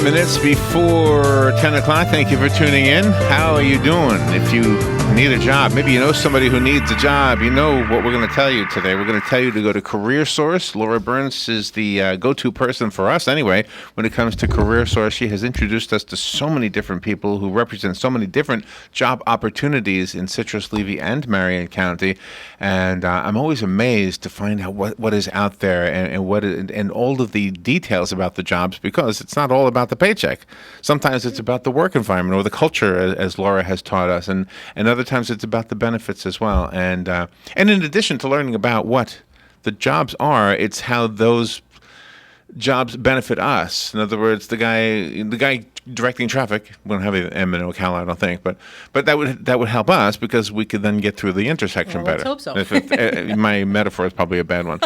minutes before 10 o'clock. Thank you for tuning in. How are you doing? If you need a job, maybe you know somebody who needs a job, you know what we're going to tell you today. We're going to tell you to go to CareerSource. Laura Burns is the go-to person for us anyway when it comes to CareerSource. She has introduced us to so many different people who represent so many different job opportunities in Citrus, Levy, and Marion County. And I'm always amazed to find out what is out there and all of the details about the jobs, because it's not all about the paycheck. Sometimes it's about the work environment or the culture, as Laura has taught us, and other times it's about the benefits as well. And in addition to learning about what the jobs are, it's how those jobs benefit us. In other words, the guy directing traffic, we don't have an M in Ocala, I don't think, but that would help us because we could then get through the intersection better. Let's hope so. My metaphor is probably a bad one.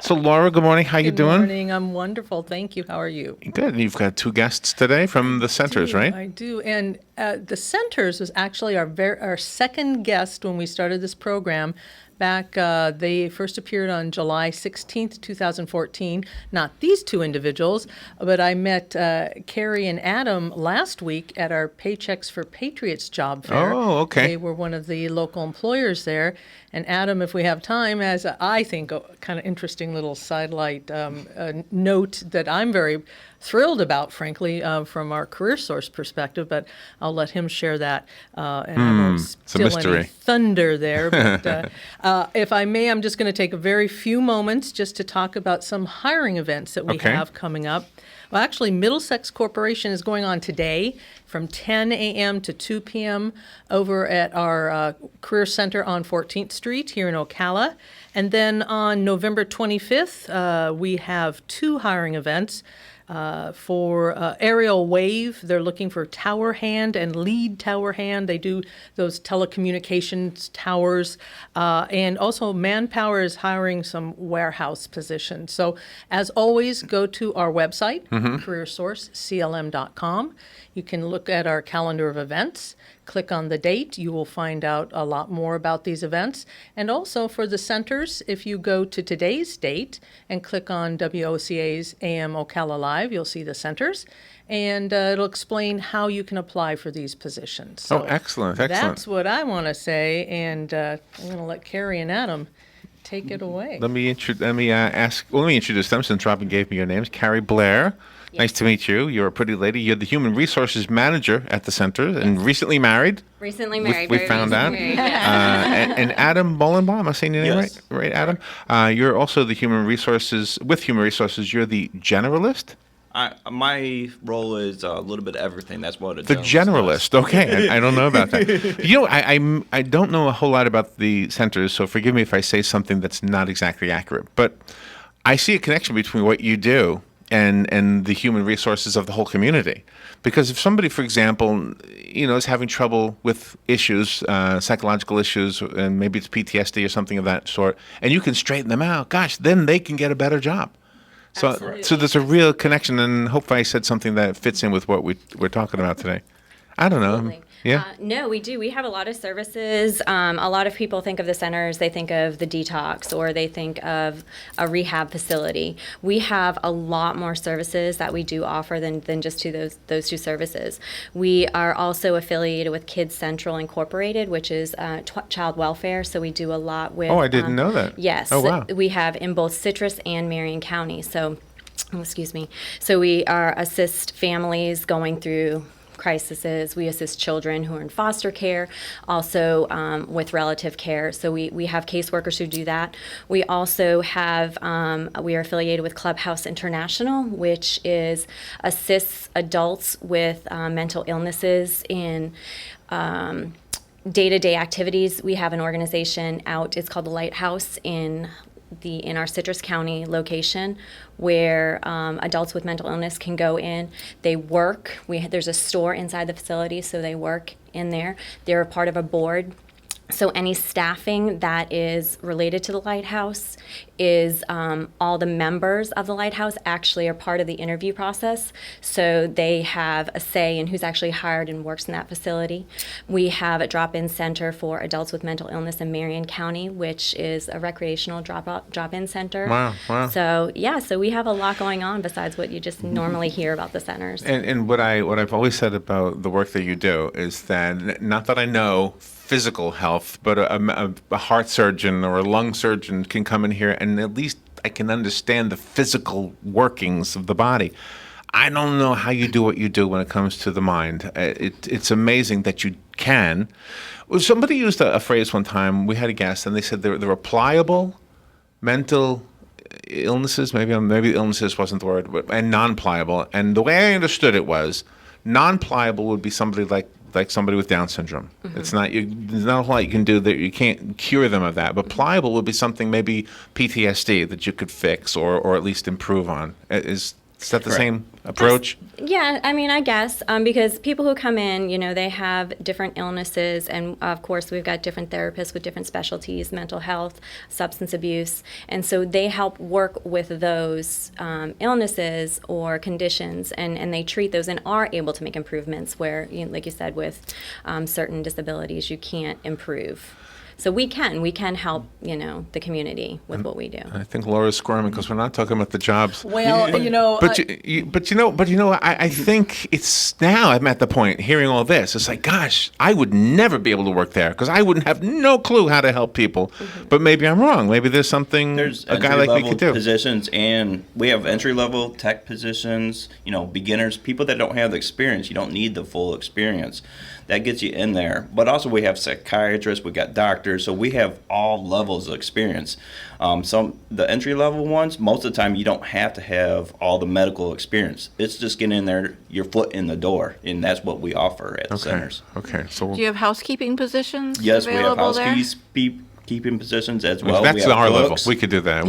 So, Laura, good morning. How you doing? Good morning. I'm wonderful. Thank you. How are you? Good. You've got two guests today from the centers, right? I do. And the centers was actually our second guest when we started this program. Back, they first appeared on July 16th, 2014. Not these two individuals, but I met Carrie and Adam last week at our Paychecks for Patriots job fair. Oh, okay. They were one of the local employers there. And Adam, if we have time, has, I think, a kind of interesting little sidelight note that I'm very thrilled about, frankly, from our CareerSource perspective, but I'll let him share that. And I won't steal any thunder there. But if I may, I'm just going to take a very few moments just to talk about some hiring events that we have coming up. Well, actually, Middlesex Corporation is going on today from 10 a.m. to 2 p.m. over at our Career Center on 14th Street here in Ocala. And then on November 25th, we have two hiring events. For Aerial Wave, they're looking for tower hand and lead tower hand. They do those telecommunications towers. And also Manpower is hiring some warehouse positions. So as always, go to our website, CareerSourceCLM.com. You can look at our calendar of events. Click on the date. You will find out a lot more about these events. And also for the centers, if you go to today's date and click on WOCA's AM Ocala Live, you'll see the centers. And it'll explain how you can apply for these positions. So excellent. That's what I want to say. And I'm going to let Carrie and Adam take it away. Let me introduce them since Robin gave me your names. Carrie Blair. Yes. Nice to meet you. You're a pretty lady. You're the Human Resources Manager at the center and recently married. Recently married. We found out. And Adam Bollenbaum, am I saying your name right? Right, Adam? You're also the Human Resources, you're the generalist? My role is a little bit of everything. That's what the generalist. Okay, I don't know about that. I don't know a whole lot about the centers, so forgive me if I say something that's not exactly accurate. But I see a connection between what you do and the human resources of the whole community. Because if somebody, for example, is having trouble with issues, psychological issues, and maybe it's PTSD or something of that sort, and you can straighten them out, gosh, then they can get a better job. So there's a real connection, and hopefully I said something that fits in with what we're talking about today. I don't know. Absolutely. Yeah. No, we do. We have a lot of services. A lot of people think of the centers, they think of the detox, or they think of a rehab facility. We have a lot more services that we do offer than just those two services. We are also affiliated with Kids Central Incorporated, which is child welfare. So we do a lot with. Oh, I didn't know that. Yes. Oh, wow. We have in both Citrus and Marion County. So, excuse me. So we assist families going through crises. We assist children who are in foster care, also with relative care. So we have caseworkers who do that. We also have, we are affiliated with Clubhouse International, which assists adults with mental illnesses in day-to-day activities. We have an organization out, it's called the Lighthouse in our Citrus County location, where adults with mental illness can go in. They work. There's a store inside the facility, so they work in there. They're a part of a board. So any staffing that is related to the lighthouse is all the members of the lighthouse actually are part of the interview process. So they have a say in who's actually hired and works in that facility. We have a drop-in center for adults with mental illness in Marion County, which is a recreational drop-in center. Wow. So so we have a lot going on besides what you just normally hear about the centers. And what I've always said about the work that you do is that, not that I know physical health, but a heart surgeon or a lung surgeon can come in here and at least I can understand the physical workings of the body. I don't know how you do what you do when it comes to the mind. It's amazing that you can. Well, somebody used a phrase one time. We had a guest, and they said there were pliable mental illnesses. Maybe illnesses wasn't the word, and non-pliable. And the way I understood it was, non-pliable would be somebody like somebody with Down syndrome. Mm-hmm. There's not a lot you can do that. You can't cure them of that. But pliable would be something, maybe PTSD, that you could fix or at least improve on. Is that the same approach? Yeah, I mean, I guess, because people who come in, they have different illnesses, and of course, we've got different therapists with different specialties, mental health, substance abuse, and so they help work with those illnesses or conditions, and they treat those and are able to make improvements where, like you said, with certain disabilities, you can't improve. So we can help, the community with what we do. I think Laura's squirming because we're not talking about the jobs. Well, I think it's now I'm at the point hearing all this. It's like, gosh, I would never be able to work there because I wouldn't have no clue how to help people. Mm-hmm. But maybe I'm wrong. Maybe there's something There's a guy like me could do. positions, and we have entry-level tech positions, beginners, people that don't have the experience. You don't need the full experience. That gets you in there. But also we have psychiatrists, we got doctors, so we have all levels of experience. The entry-level ones, most of the time you don't have to have all the medical experience. It's just getting in there, your foot in the door, and that's what we offer at the centers. Okay. So Do you have housekeeping positions Yes, we have available there? housekeeping positions as well. that's we have our level. cooks. We could do that.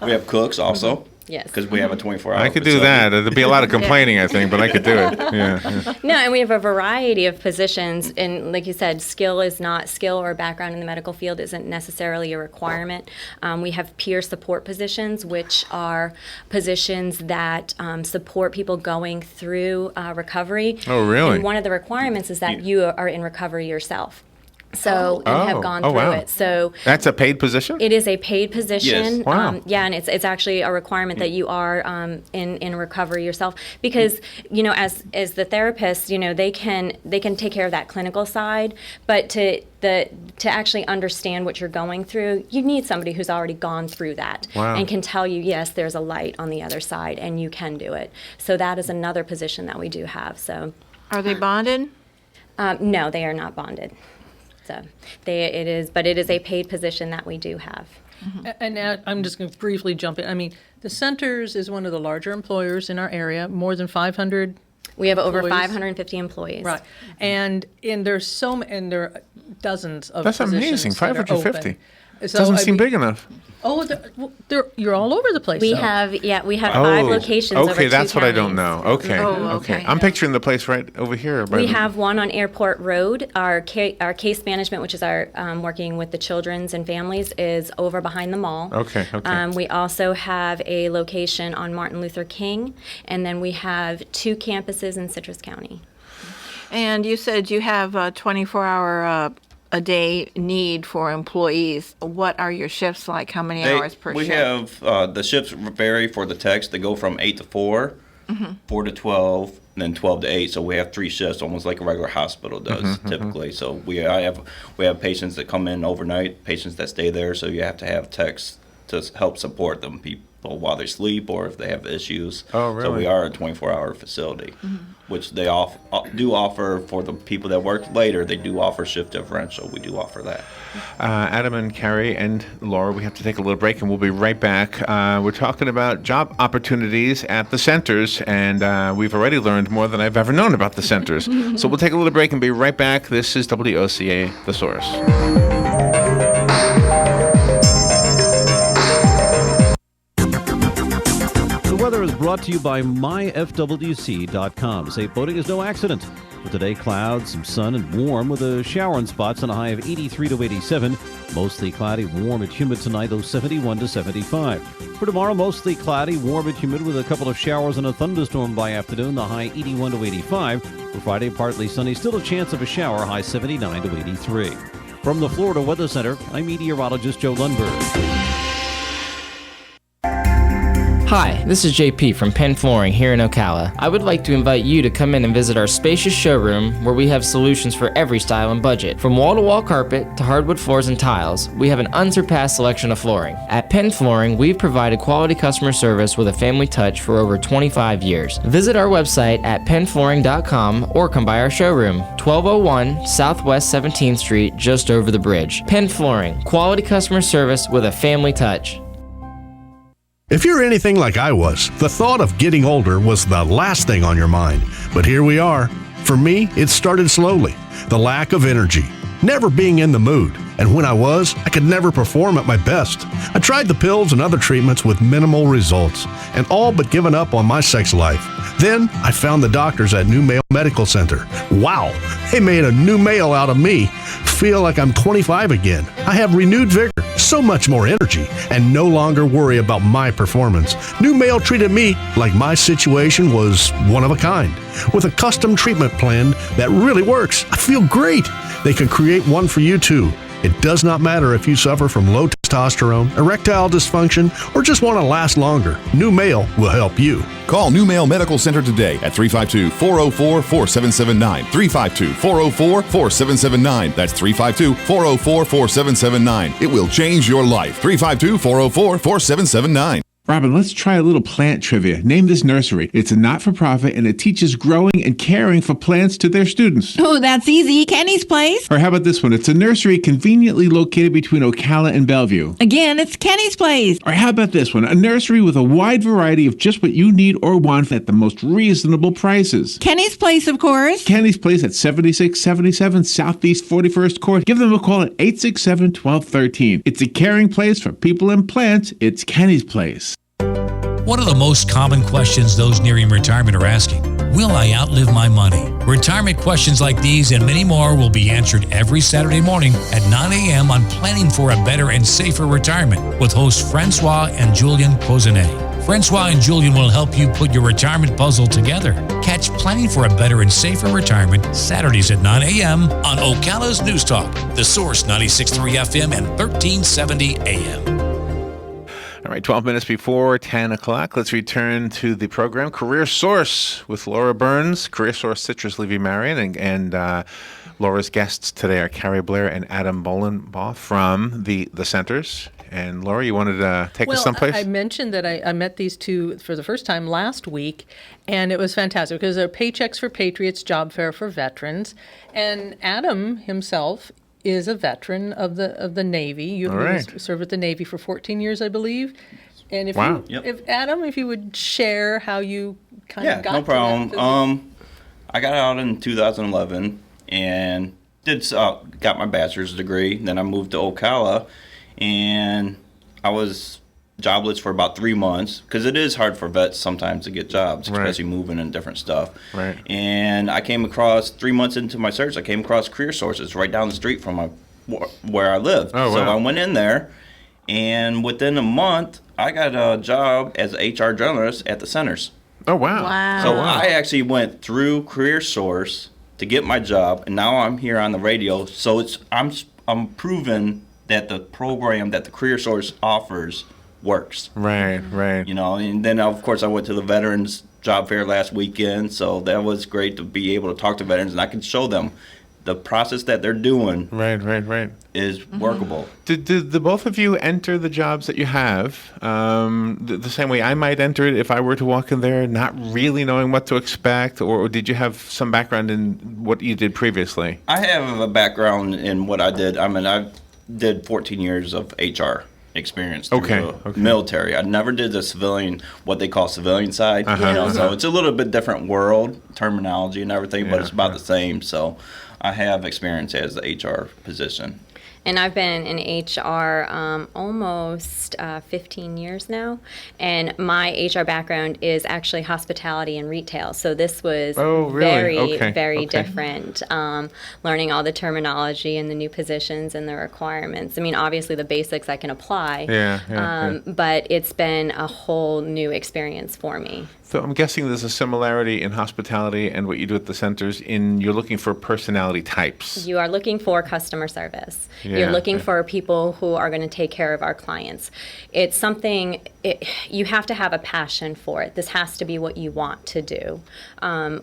We have cooks also. Yes. Because we have a 24-hour I could do facility. that. There'd be a lot of complaining, I think, but I could do it. Yeah. No, and we have a variety of positions, and like you said, skill or background in the medical field isn't necessarily a requirement. We have peer support positions, which are positions that support people going through recovery. Oh, really? And one of the requirements is that you are in recovery yourself. So and have gone through wow. it. So That's a paid position? it is a paid position. Yes. Wow. And it's actually a requirement that you are in recovery yourself because as the therapist, they can take care of that clinical side, but to actually understand what you're going through, you need somebody who's already gone through that Wow. and can tell you, yes, there's a light on the other side and you can do it. So that is another position that we do have. So Are they bonded? no, they are not bonded. So it is a paid position that we do have. And now I'm just going to briefly jump in. I mean, the centers is one of the larger employers in our area, more than 500. We have over Employees. 550 employees. Right. And there are dozens of That's positions amazing. that are 550. open. So, Doesn't I seem mean- big enough. Oh, you're all over the place. We though. have 5 locations over Okay, 2 that's what I don't counties. know. Okay. Oh, okay. I'm picturing the place right over here. We have one on Airport Road. Our case management, which is our working with the children's and families, is over behind the mall. Okay. We also have a location on Martin Luther King, and then we have 2 campuses in Citrus County. And you said you have a 24-hour a day need for employees. What are your shifts like? How many hours per we shift? have the shifts vary for the techs. They go from 8 to 4, 4 to 12, and then 12 to 8. So we have 3 shifts, almost like a regular hospital does typically. So we have patients that come in overnight, patients that stay there. So you have to have techs to help support them people while they sleep or if they have issues. Oh, really? So we are a 24-hour facility, which they do offer for the people that work later. They do offer shift differential. We do offer that. Adam and Carrie and Laura, we have to take a little break, and we'll be right back. We're talking about job opportunities at the centers, and we've already learned more than I've ever known about the centers. So we'll take a little break and be right back. This is WOCA, The Source. The weather is brought to you by myfwc.com. Safe boating is no accident. For today, clouds, some sun, and warm with a shower in spots and a high of 83 to 87. Mostly cloudy, warm and humid tonight, though 71 to 75. For tomorrow, mostly cloudy, warm and humid with a couple of showers and a thunderstorm by afternoon, the high 81 to 85. For Friday, partly sunny, still a chance of a shower, high 79 to 83. From the Florida Weather Center, I'm meteorologist Joe Lundberg. Hi, this is JP from Penn Flooring here in Ocala. I would like to invite you to come in and visit our spacious showroom where we have solutions for every style and budget. From wall-to-wall carpet to hardwood floors and tiles, we have an unsurpassed selection of flooring. At Penn Flooring, we've provided quality customer service with a family touch for over 25 years. Visit our website at pennflooring.com or come by our showroom, 1201 Southwest 17th Street, just over the bridge. Penn Flooring, quality customer service with a family touch. If you're anything like I was, the thought of getting older was the last thing on your mind. But here we are. For me, it started slowly. The lack of energy, never being in the mood. And when I was, I could never perform at my best. I tried the pills and other treatments with minimal results, and all but given up on my sex life. Then I found the doctors at New Male Medical Center. Wow, they made a new male out of me. Feel like I'm 25 again. I have renewed vigor, so much more energy, and no longer worry about my performance. New Male treated me like my situation was one of a kind, with a custom treatment plan that really works. I feel great. They can create one for you too. It does not matter if you suffer from low testosterone, erectile dysfunction, or just want to last longer. New Male will help you. Call New Male Medical Center today at 352-404-4779. 352-404-4779. That's 352-404-4779. It will change your life. 352-404-4779. Robin, let's try a little plant trivia. Name this nursery. It's a not-for-profit, and it teaches growing and caring for plants to their students. Oh, that's easy. Kenny's Place. Or how about this one? It's a nursery conveniently located between Ocala and Bellevue. Again, it's Kenny's Place. Or how about this one? A nursery with a wide variety of just what you need or want at the most reasonable prices. Kenny's Place, of course. Kenny's Place at 7677 Southeast 41st Court. Give them a call at 867-1213. It's a caring place for people and plants. It's Kenny's Place. One of the most common questions those nearing retirement are asking: will I outlive my money? Retirement questions like these and many more will be answered every Saturday morning at 9 a.m. on Planning for a Better and Safer Retirement with hosts Francois and Julian Pozenet. Francois and Julian will help you put your retirement puzzle together. Catch Planning for a Better and Safer Retirement Saturdays at 9 a.m. on Ocala's News Talk, The Source 96.3 FM and 1370 AM. All right, 12 minutes before 10 o'clock. Let's return to the program. Career Source with Laura Burns, Career Source Citrus Levy Marion, and Laura's guests today are Carrie Blair and Adam Bolenbaugh from the centers. And Laura, you wanted to take us someplace? I mentioned that I met these two for the first time last week, and it was fantastic because they're Paychecks for Patriots, Job Fair for Veterans. And Adam himself is a veteran of the Navy. You served with the Navy for 14 years, I believe. And if Adam, if you would share how you kind of got no to problem. that position. I got out in 2011 and got my bachelor's degree. Then I moved to Ocala, and I was jobless for about 3 months because it is hard for vets sometimes to get jobs, especially moving and different stuff. Right. And I came across 3 months into my search, I came across Career Sources right down the street from where I lived. Oh, wow. So I went in there, and within a month, I got a job as an HR journalist at the centers. Oh, wow. So I actually went through Career Source to get my job, and now I'm here on the radio. So I'm proven that the program that the Career Source offers works. Right. You know, and then of course I went to the Veterans Job Fair last weekend, so that was great to be able to talk to veterans, and I can show them the process that they're doing. Right. Is workable. Did the both of you enter the jobs that you have the same way I might enter it if I were to walk in there, not really knowing what to expect, or did you have some background in what you did previously? I have a background in what I did. I mean, I did 14 years of HR experience through the military. I never did the civilian, what they call civilian side. So it's a little bit different world, terminology and everything, but it's about the same. So I have experience as the HR position. And I've been in HR almost 15 years now. And my HR background is actually hospitality and retail. So this was very different. Learning all the terminology and the new positions and the requirements. I mean, obviously the basics I can apply. But it's been a whole new experience for me. So I'm guessing there's a similarity in hospitality and what you do at the centers in you're looking for personality types. You are looking for customer service. You're looking for people who are going to take care of our clients. It's something, you have to have a passion for it. This has to be what you want to do.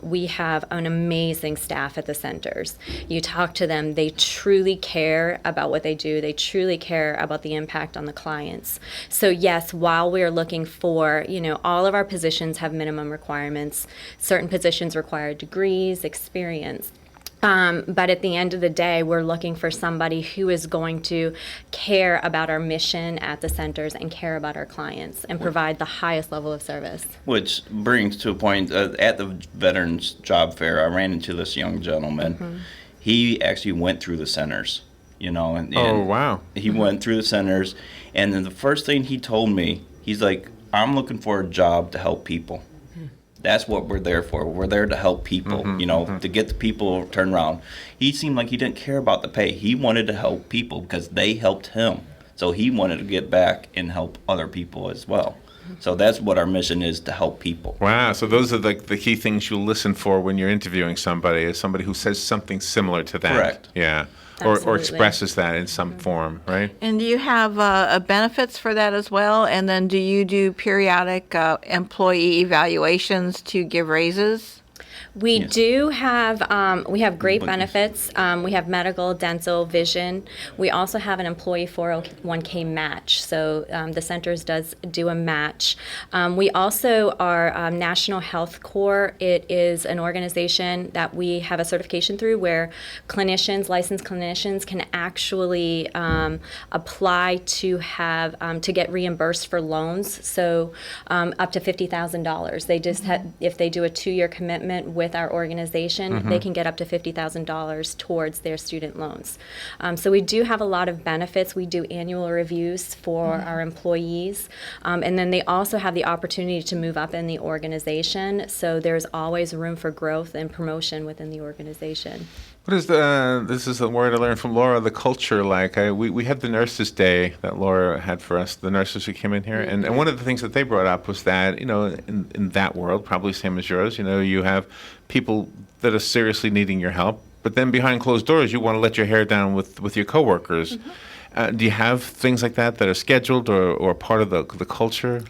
We have an amazing staff at the centers. You talk to them, they truly care about what they do. They truly care about the impact on the clients. So yes, while we're looking for, all of our positions have minimum requirements. Certain positions require degrees, experience. But at the end of the day, we're looking for somebody who is going to care about our mission at the centers and care about our clients and provide the highest level of service. Which brings to a point, at the Veterans Job Fair, I ran into this young gentleman. He actually went through the centers, and oh, wow. He went through the centers, and then the first thing he told me, he's like, I'm looking for a job to help people. That's what we're there for. We're there to help people, to get the people turned around. He seemed like he didn't care about the pay. He wanted to help people because they helped him. So he wanted to get back and help other people as well. So that's what our mission is, to help people. Wow. So those are the key things you listen for when you're interviewing somebody, is somebody who says something similar to that. Correct. Yeah. Or expresses that in some form, right? And do you have benefits for that as well? And then do you do periodic employee evaluations to give raises? We do have, we have great benefits. We have medical, dental, vision. We also have an employee 401k match. So the centers does do a match. We also are National Health Corps. It is an organization that we have a certification through where licensed clinicians can actually apply to have, to get reimbursed for loans. So up to $50,000. They just if they do a 2-year commitment with our organization, they can get up to $50,000 towards their student loans. So we do have a lot of benefits. We do annual reviews for our employees, and then they also have the opportunity to move up in the organization. So there's always room for growth and promotion within the organization. What is this is the word I learned from Laura, the culture like? We had the Nurses Day that Laura had for us, the nurses who came in here, and one of the things that they brought up was that, in that world, probably same as yours, you have people that are seriously needing your help, but then behind closed doors, you want to let your hair down with your coworkers. Do you have things like that are scheduled or part of the culture?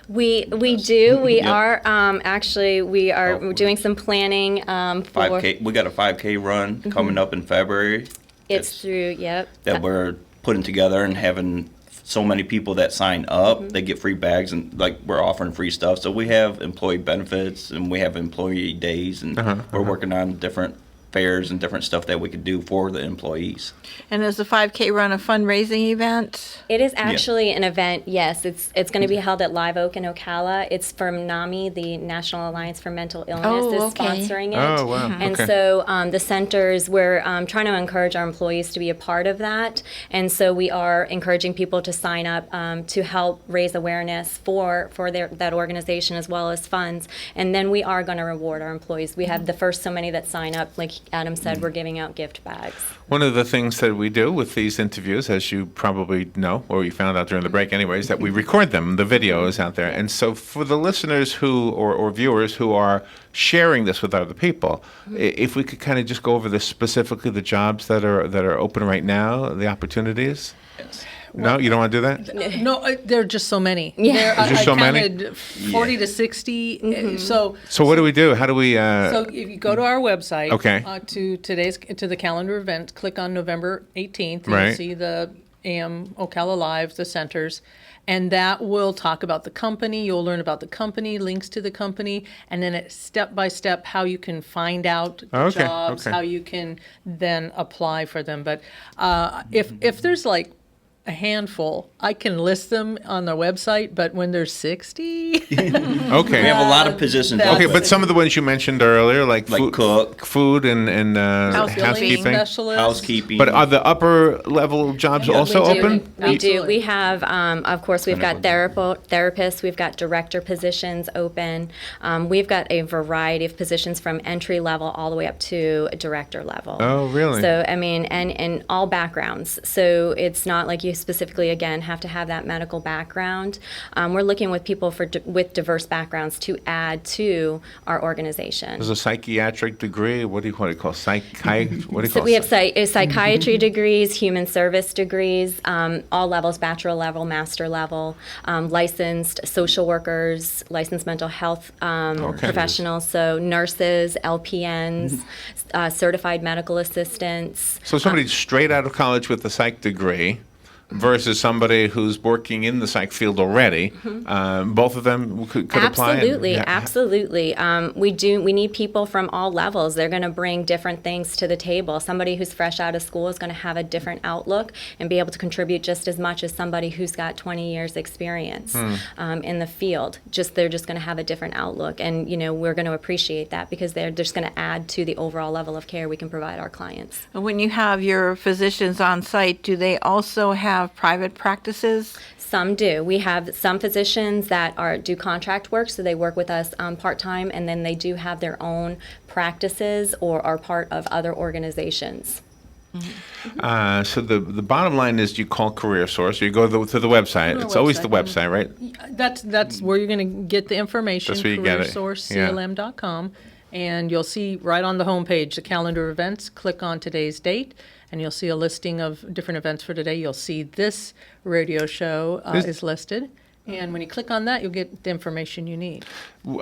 We do. We are actually we're doing some planning for 5K. We got a 5K run coming up in February. It's through that we're putting together and having so many people that sign up. They get free bags and we're offering free stuff. So we have employee benefits and we have employee days, and we're working on different fairs and different stuff that we could do for the employees. And is the 5K run a fundraising event? It is actually an event, yes. It's going to be held at Live Oak in Ocala. It's from NAMI, the National Alliance for Mental Illness, is sponsoring it. Oh, wow. And so the centers, we're trying to encourage our employees to be a part of that. And so we are encouraging people to sign up to help raise awareness for that organization as well as funds. And then we are going to reward our employees. We have the first so many that sign up, like Adam said, we're giving out gift bags. One of the things that we do with these interviews, as you probably know, or you found out during the break anyway, is that we record them. The video is out there. And so for the listeners who, or viewers who are sharing this with other people, if we could kind of just go over specifically the jobs that are open right now, the opportunities. Yes. No, you don't want to do that? No, there are just so many. Yeah. There's just so many? I counted 40 to 60. So what do we do? How do we? So if you go to our website, Okay. to the calendar event, click on November 18th. You'll Right. see the AM Ocala Live, the centers, and that will talk about the company. You'll learn about the company, links to the company, and then it's step by step how you can find out jobs, how you can then apply for them. But if there's a handful. I can list them on the website, but when there's 60, Okay. We have a lot of positions. That's- Okay, open. but some of the ones you mentioned earlier, like cook, food and housekeeping. specialist. housekeeping. But are the upper level jobs also we do. open? We do. Absolutely. We have, of course, we've got therapists, we've got director positions open. We've got a variety of positions from entry level all the way up to director level. Oh, really? So, I mean, and all backgrounds. So it's not like you specifically, again, have to have that medical background. We're looking with people with diverse backgrounds to add to our organization. There's a psychiatric degree. What do you call it? What do you So call we have it? psychiatry degrees, human service degrees, all levels, bachelor level, master level, licensed social workers, licensed mental health professionals, so nurses, LPNs, certified medical assistants. So somebody straight out of college with a psych degree versus somebody who's working in the psych field already, both of them could apply? Absolutely, absolutely. We need people from all levels. They're going to bring different things to the table. Somebody who's fresh out of school is going to have a different outlook and be able to contribute just as much as somebody who's got 20 years experience in the field. They're just going to have a different outlook, and we're going to appreciate that because they're just going to add to the overall level of care we can provide our clients. When you have your physicians on site, do they also have private practices? Some do. We have some physicians that do contract work, so they work with us part-time, and then they do have their own practices or are part of other organizations. So the bottom line is you call CareerSource, you go to the website. It's always the website, right? That's where you're going to get the information. That's where you get it. CareerSourceCLM.com, and you'll see right on the homepage the calendar of events. Click on today's date, and you'll see a listing of different events for today. You'll see this radio show is listed. And when you click on that, you'll get the information you need.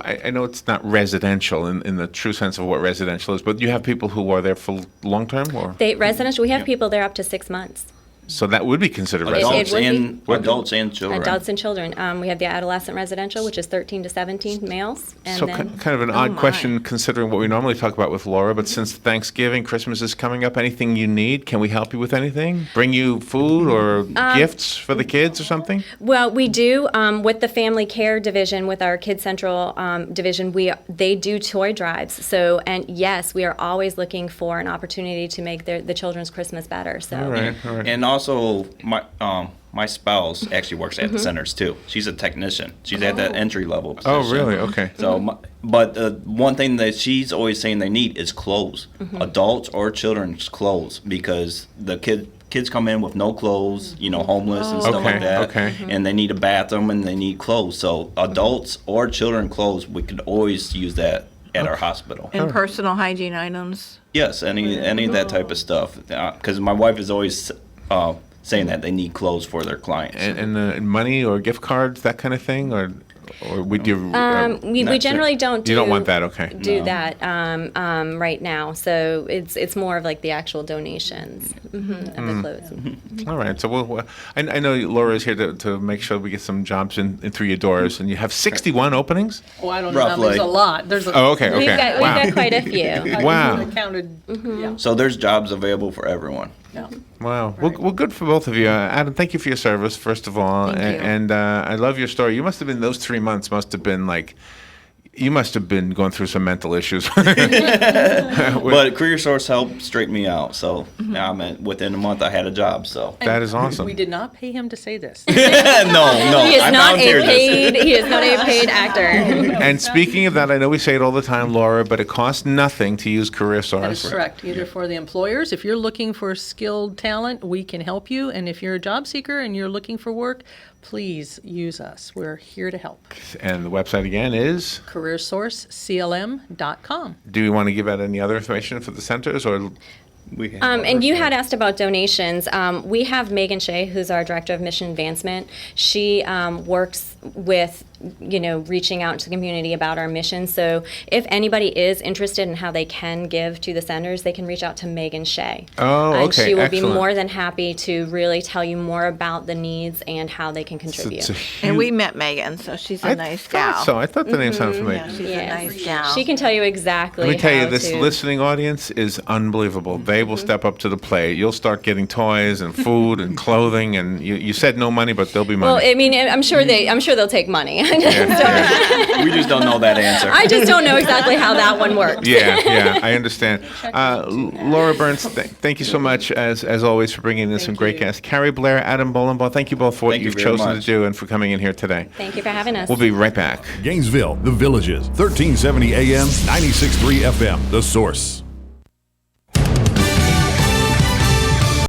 I know it's not residential in the true sense of what residential is, but you have people who are there for long term, or Residential, we have people there up to 6 months. so that would be considered Adults residential. adults and children. Adults and children. We have the adolescent residential, which is 13 to 17 males. And So then kind of an odd question considering what we normally talk about with Laura, but since Thanksgiving, Christmas is coming up, anything you need? Can we help you with anything? Bring you food or gifts for the kids or something? Well, we do with the family care division, with our Kid Central division. They do toy drives. So, and yes, we are always looking for an opportunity to make the children's Christmas better. So, All right. And also, my spouse actually works at the centers too. She's a technician. She's at that entry level position. Oh, really? Okay. So, but one thing that she's always saying they need is clothes, adults or children's clothes, because the kids come in with no clothes, homeless and stuff like that, and they need a bathroom and they need clothes. So adults or children clothes, we could always use that at our hospital. And personal hygiene items? Yes, any of that type of stuff. Because my wife is always saying that they need clothes for their clients. And money or gift cards, that kind of thing, or would you? we generally don't. You don't want that, okay? Do that right now. So it's more of like the actual donations of the clothes. All right. So I know Laura is here to make sure we get some jobs in through your doors, and you have 61 openings. Oh, I don't know. There's a lot. Oh, okay. We've got quite a few. Wow. I counted. Yeah. So there's jobs available for everyone. Yeah. Wow. Well, good for both of you. Adam, thank you for your service, first of all. Thank you. And I love your story. You must have been, those 3 months must have been like, you must have been going through some mental issues. But CareerSource helped straighten me out. So within a month, I had a job. So that is awesome. We did not pay him to say this. no. He is I not a volunteered paid. this. He is not a paid actor. And speaking of that, I know we say it all the time, Laura, but it costs nothing to use CareerSource. That is correct. Either for the employers, if you're looking for skilled talent, we can help you. And if you're a job seeker and you're looking for work, please use us. We're here to help. And the website again is? CareerSourceCLM.com. Do you want to give out any other information for the centers, or? And you had asked about donations. We have Megan Shea, who's our Director of Mission Advancement. She works with reaching out to the community about our mission. So if anybody is interested in how they can give to the centers, they can reach out to Megan Shea. Oh, And okay, she will be excellent. more than happy to really tell you more about the needs and how they can contribute. It's a And we huge- met Megan, so she's a I nice thought gal. so. I thought the name sounded familiar. Yeah, she's a Yes. nice gal. She can tell you exactly Let me tell you, how this to- listening audience is unbelievable. They will step up to the plate. You'll start getting toys and food and clothing, and you said no money, but there'll be money. Well, I mean, I'm sure they'll take money. yeah, We just don't know that answer. I just don't know exactly how that one works. yeah, I understand. Laura Burns, thank you so much, as always, for bringing in some great guests. Carrie Blair, Adam Bolenbaugh, thank you both for what Thank you you've very chosen much. to do and for coming in here today. Thank you for having us. We'll be right back. Gainesville, The Villages, 1370 AM, 96.3 FM, The Source.